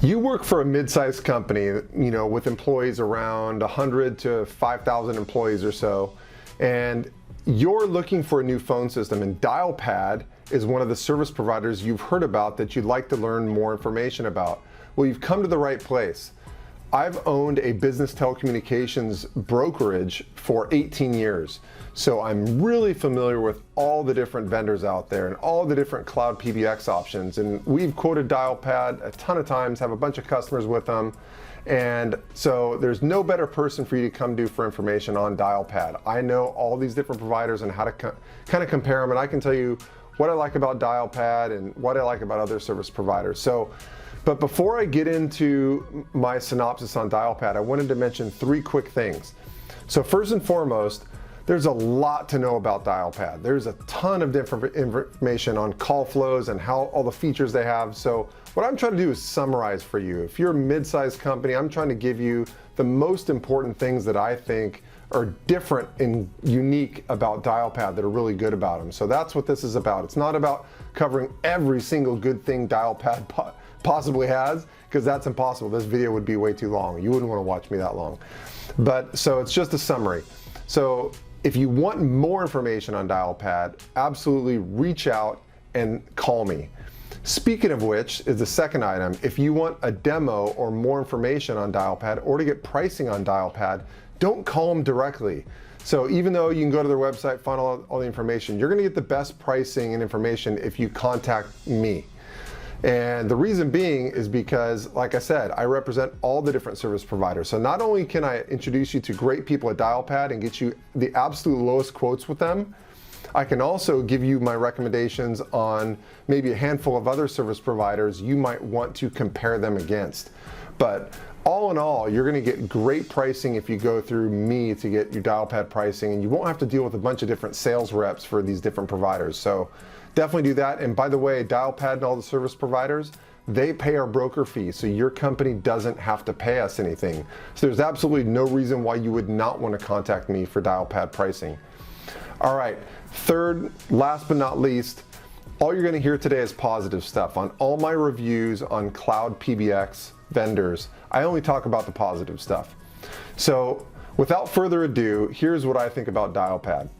You work for a mid-sized company, with employees around 100 to 5,000 employees or so, and you're looking for a new phone system, and Dialpad is one of the service providers you've heard about that you'd like to learn more information about. Well, you've come to the right place. I've owned a business telecommunications brokerage for 18 years. So I'm really familiar with all the different vendors out there and all the different cloud PBX options. And we've quoted Dialpad a ton of times, have a bunch of customers with them. And so there's no better person for you to come to for information on Dialpad. I know all these different providers and how to kind of compare them. And I can tell you what I like about Dialpad and what I like about other service providers. But before I get into my synopsis on Dialpad, I wanted to mention three quick things. So first and foremost, there's a lot to know about Dialpad. There's a ton of different information on call flows and how all the features they have. So what I'm trying to do is summarize for you. If you're a mid-sized company, I'm trying to give you the most important things that I think are different and unique about Dialpad that are really good about them. So that's what this is about. It's not about covering every single good thing Dialpad possibly has, because that's impossible. This video would be way too long. You wouldn't want to watch me that long. So it's just a summary. So if you want more information on Dialpad, absolutely reach out and call me. Speaking of which is the second item. If you want a demo or more information on Dialpad or to get pricing on Dialpad, don't call them directly. So even though you can go to their website, find all the information, you're going to get the best pricing and information if you contact me. And the reason being is because, like I said, I represent all the different service providers. So not only can I introduce you to great people at Dialpad and get you the absolute lowest quotes with them, I can also give you my recommendations on maybe a handful of other service providers you might want to compare them against. But all in all, you're going to get great pricing if you go through me to get your Dialpad pricing, and you won't have to deal with a bunch of different sales reps for these different providers. So definitely do that. And by the way, Dialpad and all the service providers, they pay our broker fee, so your company doesn't have to pay us anything. So there's absolutely no reason why you would not want to contact me for Dialpad pricing. All right, third, last but not least, all you're going to hear today is positive stuff. On all my reviews on cloud PBX vendors, I only talk about the positive stuff. So without further ado, here's what I think about Dialpad.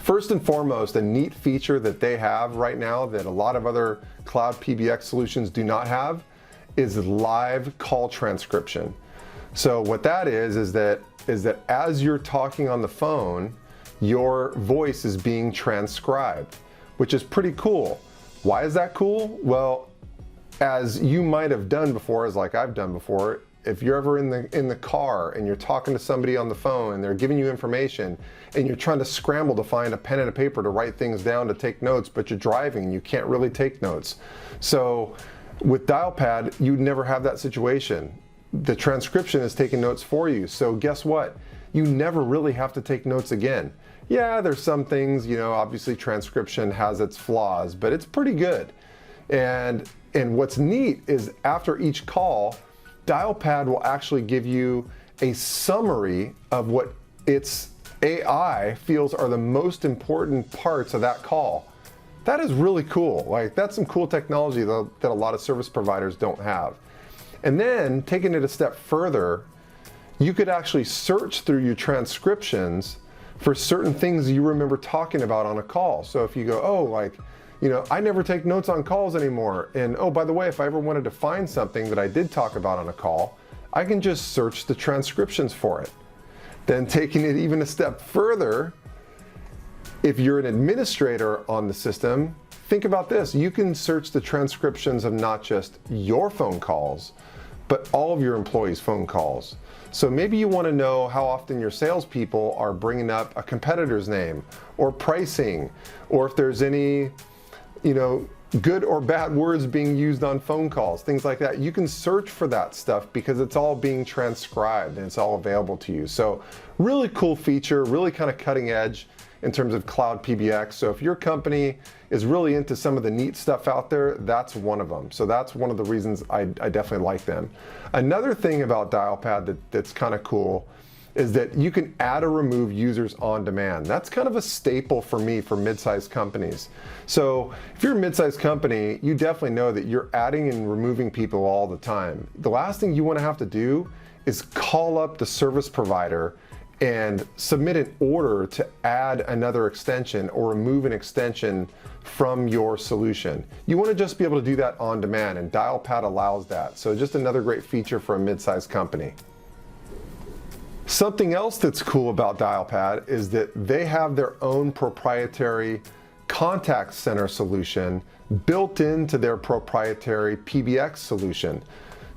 First and foremost, a neat feature that they have right now that a lot of other cloud PBX solutions do not have is live call transcription. So what that is that as you're talking on the phone, your voice is being transcribed, which is pretty cool. Why is that cool? Well, as you might have done before, as like I've done before, if you're ever in the car and you're talking to somebody on the phone and they're giving you information and you're trying to scramble to find a pen and a paper to write things down to take notes, but you're driving and you can't really take notes. So with Dialpad, you'd never have that situation. The transcription is taking notes for you. So guess what? You never really have to take notes again. Yeah, there's some things, obviously transcription has its flaws, but it's pretty good. And what's neat is after each call, Dialpad will actually give you a summary of what its AI feels are the most important parts of that call. That is really cool. Like, that's some cool technology that a lot of service providers don't have. And then taking it a step further, you could actually search through your transcriptions for certain things you remember talking about on a call. So if you go, I never take notes on calls anymore. And oh, by the way, if I ever wanted to find something that I did talk about on a call, I can just search the transcriptions for it. Then taking it even a step further, if you're an administrator on the system, think about this. You can search the transcriptions of not just your phone calls, but all of your employees' phone calls. So maybe you want to know how often your salespeople are bringing up a competitor's name or pricing, or if there's any good or bad words being used on phone calls, things like that. You can search for that stuff because it's all being transcribed and it's all available to you. So really cool feature, really kind of cutting edge in terms of cloud PBX. So if your company is really into some of the neat stuff out there, that's one of them. So that's one of the reasons I definitely like them. Another thing about Dialpad that's kind of cool is that you can add or remove users on demand. That's kind of a staple for me for mid-sized companies. So if you're a mid-sized company, you definitely know that you're adding and removing people all the time. The last thing you want to have to do is call up the service provider and submit an order to add another extension or remove an extension from your solution. You want to just be able to do that on demand, and Dialpad allows that. So just another great feature for a mid-sized company. Something else that's cool about Dialpad is that they have their own proprietary contact center solution built into their proprietary PBX solution.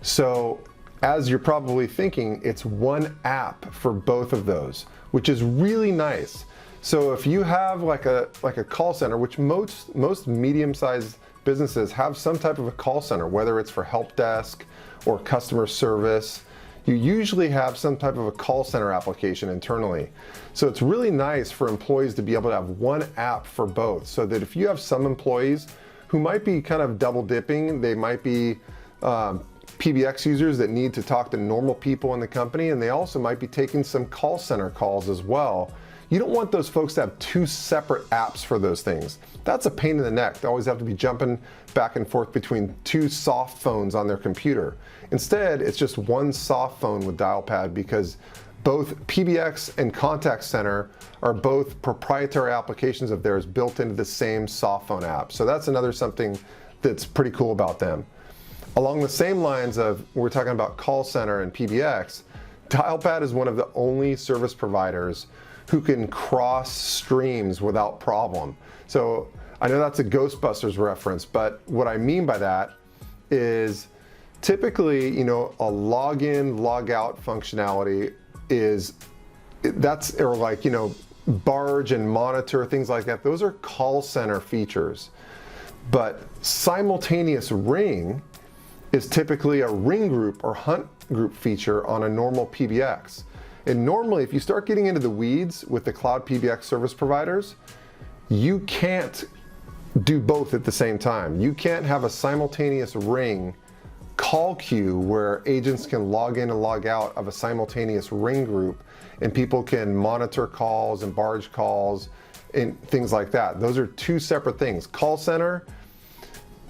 So as you're probably thinking, it's one app for both of those, which is really nice. So if you have like a call center, which most medium-sized businesses have some type of a call center, whether it's for help desk or customer service, you usually have some type of a call center application internally. So it's really nice for employees to be able to have one app for both, so that if you have some employees who might be kind of double dipping, they might be PBX users that need to talk to normal people in the company, and they also might be taking some call center calls as well. You don't want those folks to have two separate apps for those things. That's a pain in the neck. They always have to be jumping back and forth between two soft phones on their computer. Instead, it's just one soft phone with Dialpad, because both PBX and Contact Center are both proprietary applications of theirs built into the same soft phone app. So that's another something that's pretty cool about them. Along the same lines of, we're talking about call center and PBX, Dialpad is one of the only service providers who can cross streams without problem. So I know that's a Ghostbusters reference, but what I mean by that is typically, a login, logout functionality or like, barge and monitor, things like that. Those are call center features. But simultaneous ring is typically a ring group or hunt group feature on a normal PBX. And normally, if you start getting into the weeds with the cloud PBX service providers, you can't do both at the same time. You can't have a simultaneous ring call queue where agents can log in and log out of a simultaneous ring group, and people can monitor calls and barge calls and things like that. Those are two separate things. Call center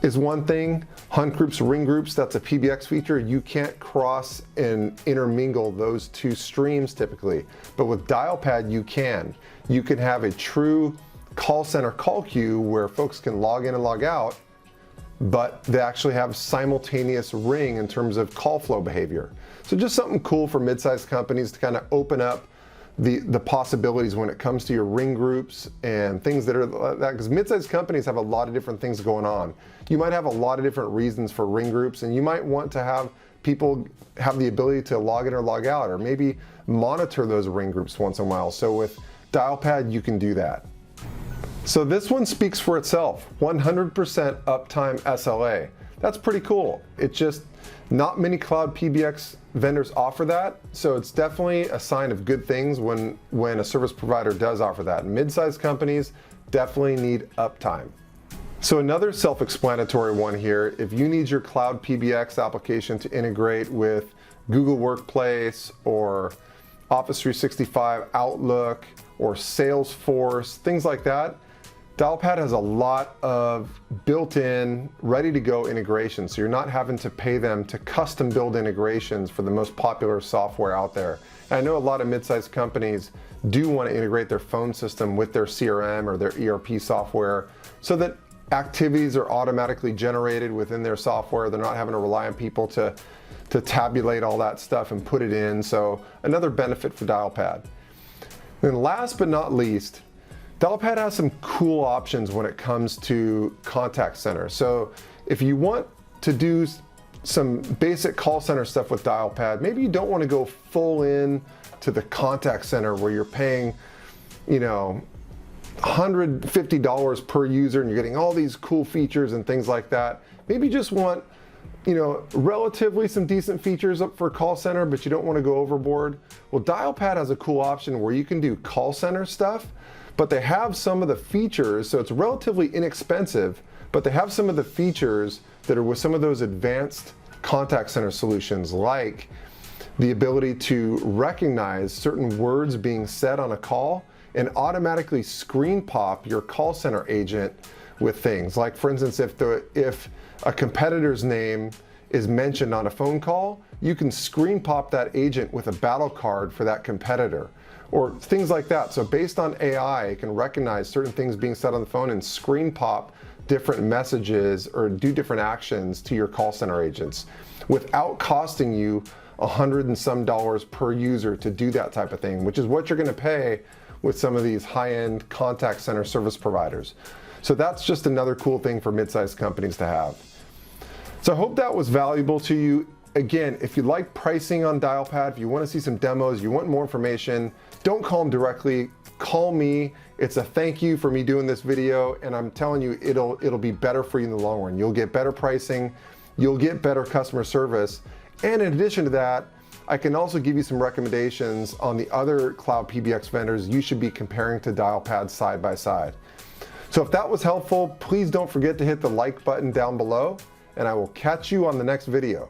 is one thing. Hunt groups, ring groups, that's a PBX feature. You can't cross and intermingle those two streams typically. But with Dialpad, you can. You can have a true call center call queue where folks can log in and log out, but they actually have simultaneous ring in terms of call flow behavior. So just something cool for mid-sized companies to kind of open up the possibilities when it comes to your ring groups and things that are that, because mid-sized companies have a lot of different things going on. You might have a lot of different reasons for ring groups, and you might want to have people have the ability to log in or log out, or maybe monitor those ring groups once in a while. So with Dialpad, you can do that. So this one speaks for itself. 100% uptime SLA. That's pretty cool. It's just not many cloud PBX vendors offer that, so it's definitely a sign of good things when a service provider does offer that. Mid-sized companies definitely need uptime. So another self-explanatory one here, if you need your cloud PBX application to integrate with Google Workplace or Office 365, Outlook, or Salesforce, things like that, Dialpad has a lot of built-in, ready-to-go integrations, so you're not having to pay them to custom build integrations for the most popular software out there. And I know a lot of mid-sized companies do want to integrate their phone system with their CRM or their ERP software so that activities are automatically generated within their software. They're not having to rely on people to tabulate all that stuff and put it in. So another benefit for Dialpad. Then last but not least, Dialpad has some cool options when it comes to contact center. So if you want to do some basic call center stuff with Dialpad, maybe you don't want to go full in to the contact center where you're paying, $150 per user and you're getting all these cool features and things like that. Maybe you just want, relatively some decent features up for call center, but you don't want to go overboard. Well, Dialpad has a cool option where you can do call center stuff, but they have some of the features, so it's relatively inexpensive, but they have some of the features that are with some of those advanced contact center solutions, like the ability to recognize certain words being said on a call and automatically screen pop your call center agent with things. Like for instance, if a competitor's name is mentioned on a phone call, you can screen pop that agent with a battle card for that competitor, or things like that. So based on AI, it can recognize certain things being said on the phone and screen pop different messages or do different actions to your call center agents without costing you $100 and some per user to do that type of thing, which is what you're going to pay with some of these high-end contact center service providers. So that's just another cool thing for mid-sized companies to have. So I hope that was valuable to you. Again, if you like pricing on Dialpad, if you want to see some demos, you want more information, don't call them directly, call me. It's a thank you for me doing this video, and I'm telling you, it'll be better for you in the long run. You'll get better pricing, you'll get better customer service, and in addition to that, I can also give you some recommendations on the other cloud PBX vendors you should be comparing to Dialpad side by side. So if that was helpful, please don't forget to hit the like button down below, and I will catch you on the next video.